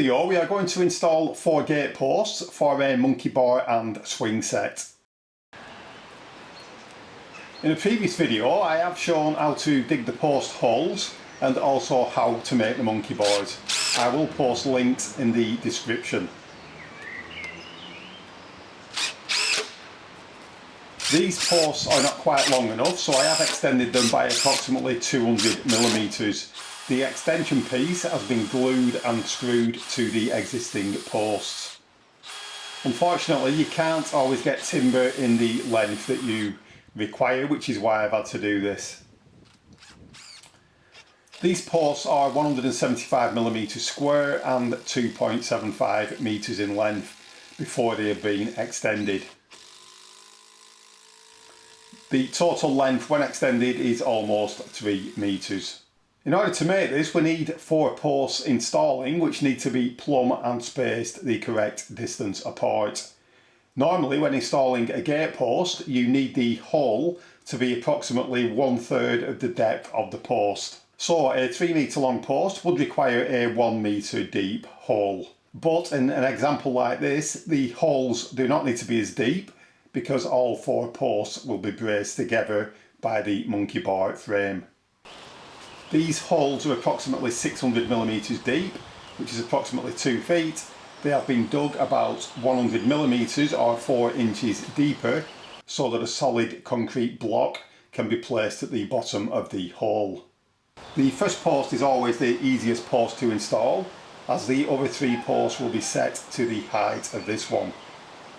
video we are going to install 4 gate posts for a monkey bar and swing set. In a previous video I have shown how to dig the post holes and also how to make the monkey bars. I will post links in the description. These posts are not quite long enough, so I have extended them by approximately 200mm. The extension piece has been glued and screwed to the existing posts. Unfortunately, you can't always get timber in the length that you require, which is why I've had to do this. These posts are 175mm square and 2.75 meters in length before they have been extended. The total length when extended is almost 3 meters. In order to make this, we need 4 posts installing, which need to be plumb and spaced the correct distance apart. Normally when installing a gate post, you need the hole to be approximately 1/3 of the depth of the post. So a 3 meter long post would require a 1 meter deep hole. But in an example like this, the holes do not need to be as deep, because all 4 posts will be braced together by the monkey bar frame. These holes are approximately 600mm deep, which is approximately 2 feet. They have been dug about 100mm or 4 inches deeper so that a solid concrete block can be placed at the bottom of the hole. The first post is always the easiest post to install, as the other 3 posts will be set to the height of this one.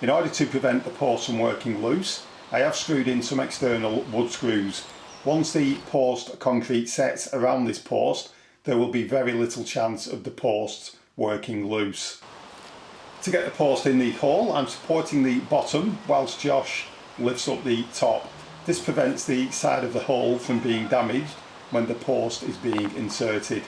In order to prevent the post from working loose, I have screwed in some external wood screws. Once the post concrete sets around this post, there will be very little chance of the posts working loose. To get the post in the hole, I'm supporting the bottom whilst Josh lifts up the top. This prevents the side of the hole from being damaged when the post is being inserted.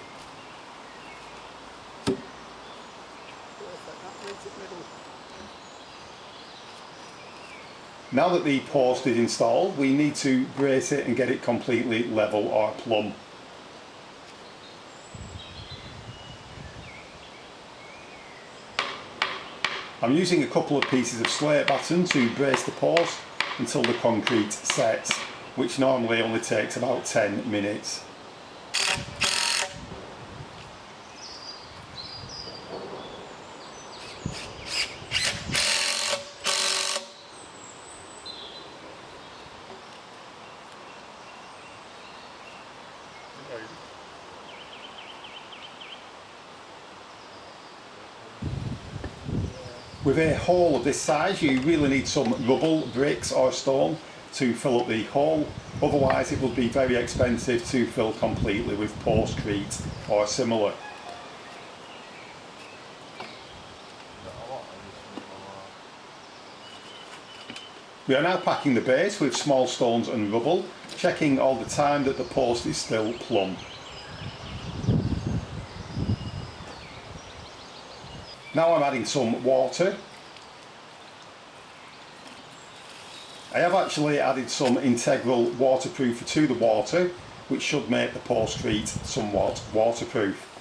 Now that the post is installed, we need to brace it and get it completely level or plumb. I'm using a couple of pieces of slate batten to brace the post until the concrete sets, which normally only takes about 10 minutes. With a hole of this size, you really need some rubble, bricks or stone to fill up the hole, otherwise it would be very expensive to fill completely with postcrete or similar. We are now packing the base with small stones and rubble, checking all the time that the post is still plumb. Now I'm adding some water. I have actually added some integral waterproofer to the water, which should make the postcrete somewhat waterproof.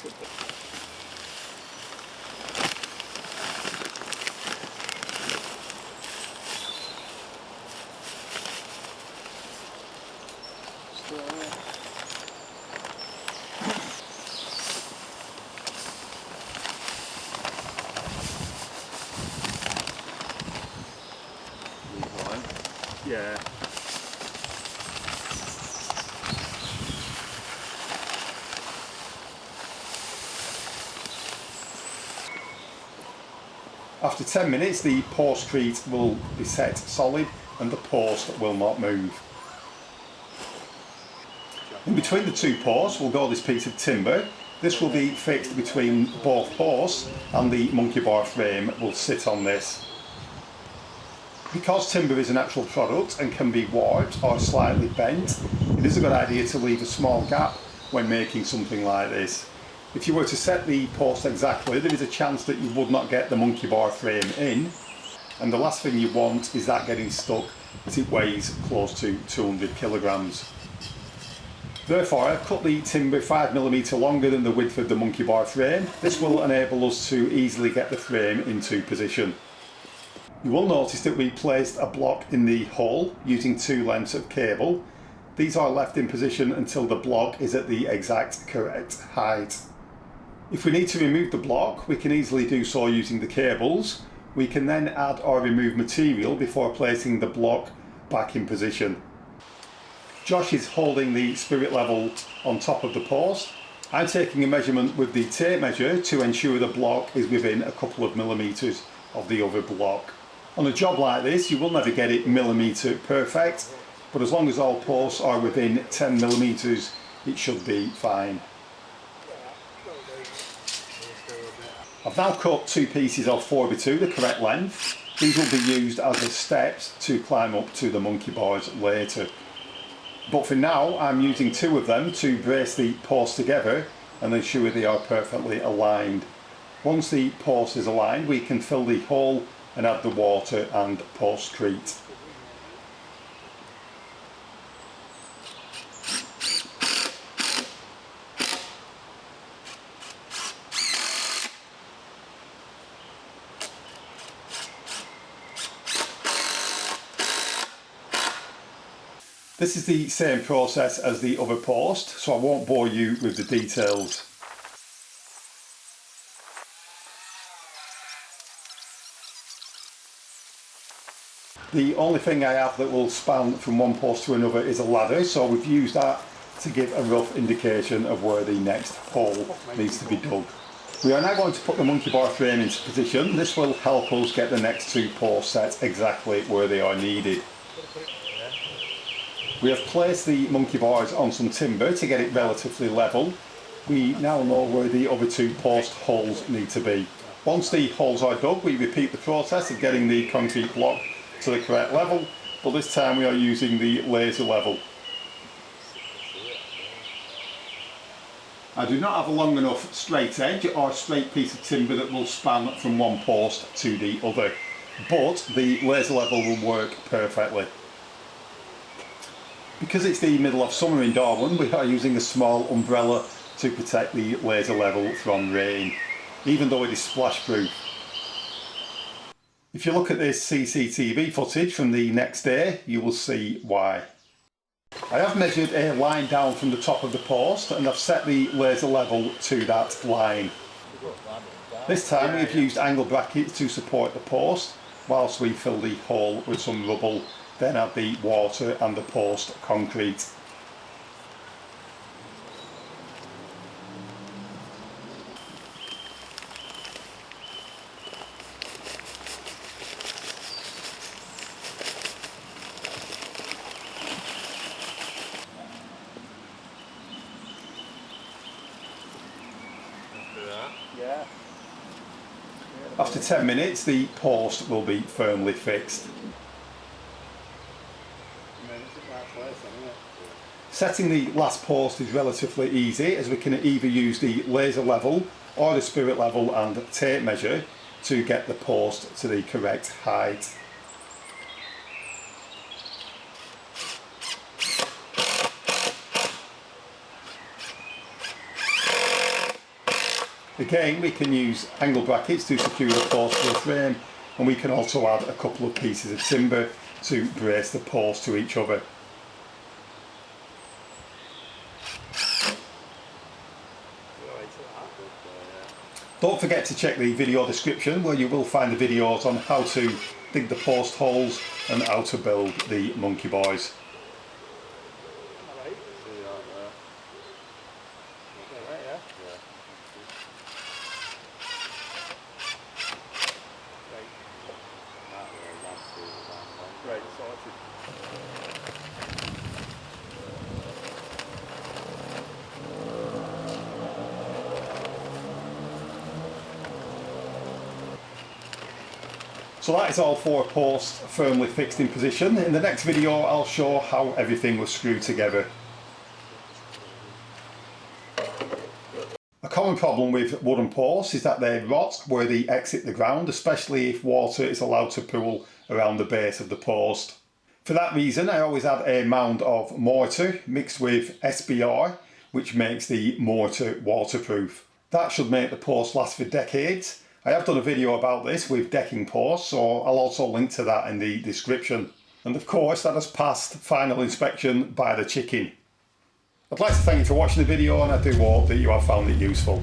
Yeah. After 10 minutes, the postcrete will be set solid and the post will not move. In between the two posts will go this piece of timber. This will be fixed between both posts and the monkey bar frame will sit on this. Because timber is a natural product and can be warped or slightly bent, it is a good idea to leave a small gap when making something like this. If you were to set the post exactly, there is a chance that you would not get the monkey bar frame in, and the last thing you want is that getting stuck as it weighs close to 200 kilograms. Therefore, I've cut the timber 5mm longer than the width of the monkey bar frame. This will enable us to easily get the frame into position. You will notice that we placed a block in the hole using 2 lengths of cable. These are left in position until the block is at the exact correct height. If we need to remove the block, we can easily do so using the cables. We can then add or remove material before placing the block back in position. Josh is holding the spirit level on top of the post. I'm taking a measurement with the tape measure to ensure the block is within a couple of millimetres of the other block. On a job like this, you will never get it millimetre perfect, but as long as all posts are within 10mm, it should be fine. I've now cut 2 pieces of 4x2, the correct length. These will be used as the steps to climb up to the monkey bars later. But for now, I'm using 2 of them to brace the posts together and ensure they are perfectly aligned. Once the post is aligned, we can fill the hole and add the water and postcrete. This is the same process as the other post, so I won't bore you with the details. The only thing I have that will span from one post to another is a ladder, so we've used that to give a rough indication of where the next hole needs to be dug. We are now going to put the monkey bar frame into position. This will help us get the next 2 posts set exactly where they are needed. We have placed the monkey bars on some timber to get it relatively level. We now know where the other 2 post holes need to be. Once the holes are dug, we repeat the process of getting the concrete block to the correct level, but this time we are using the laser level. I do not have a long enough straight edge or straight piece of timber that will span from one post to the other, but the laser level will work perfectly. Because it's the middle of summer in Darwin, we are using a small umbrella to protect the laser level from rain, even though it is splash proof. If you look at this CCTV footage from the next day, you will see why. I have measured a line down from the top of the post and I've set the laser level to that line. This time we have used angle brackets to support the post whilst we fill the hole with some rubble, then add the water and the post concrete. Yeah. After 10 minutes, the post will be firmly fixed. Setting the last post is relatively easy, as we can either use the laser level or the spirit level and tape measure to get the post to the correct height. Again, we can use angle brackets to secure the post to the frame, and we can also add a couple of pieces of timber to brace the posts to each other. Don't forget to check the video description where you will find the videos on how to dig the post holes and how to build the monkey boys. So that is all 4 posts firmly fixed in position. In the next video I'll show how everything was screwed together. A common problem with wooden posts is that they rot where they exit the ground, especially if water is allowed to pool around the base of the post. For that reason I always add a mound of mortar mixed with SBR, which makes the mortar waterproof. That should make the post last for decades. I have done a video about this with decking posts, so I'll also link to that in the description. And of course that has passed final inspection by the chicken. I'd like to thank you for watching the video, and I do hope that you have found it useful.